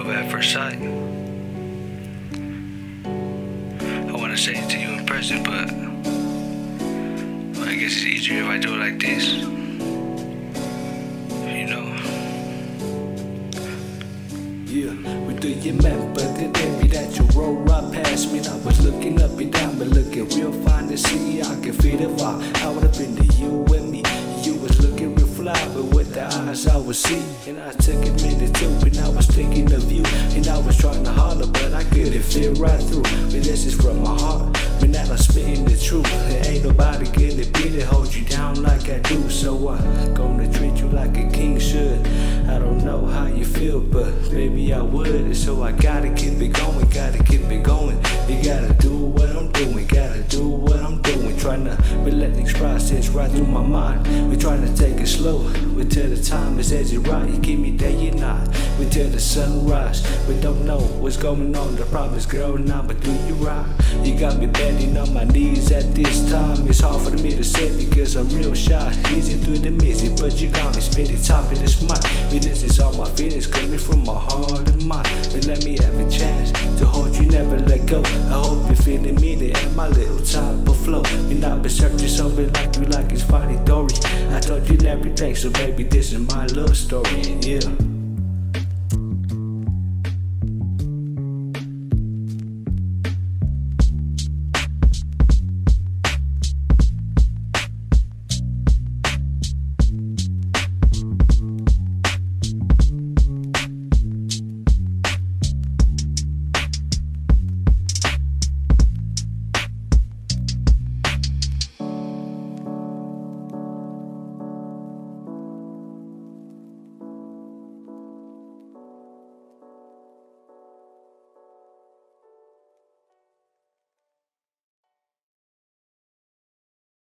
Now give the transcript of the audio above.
love at first sight. I want to say it to you in person, but I guess it's easier if I do it like this. You know. Yeah, we do you remember the day that you rolled right past me? I was looking up and down, but looking real fine to see. I could feel the vibe. I would have been to you and me. You was looking real fly, but with the eyes I was see. And I took a minute too, and I was thinking of you. And I was trying to holler, but I couldn't fit right through. But this is from my heart, but now I'm spitting the truth. There ain't nobody gonna be to hold you down like I do. So I'm gonna treat you like a king should. I don't know how you feel, but baby I would. So I gotta keep it going, gotta keep it going. You gotta do what I'm doing, gotta do what I'm doing. Tryna let things process right through my mind. We're trying to take it slow, we till the time is as it right. You keep me day and night, we till the sunrise. We don't know what's going on, the problem's growing on, but do you right? You got me bending on my knees at this time. It's hard for me to say because I'm real shy. Easy through the music, but you got me spinning top of this mic. This is all my feelings coming from my heart and mind. But let me have a chance to hold you, never let go. I hope you're feeling me there at my little type of flow. And I've been searching something like you, like it's funny Dory. I told you everything, so baby this is my love story, yeah.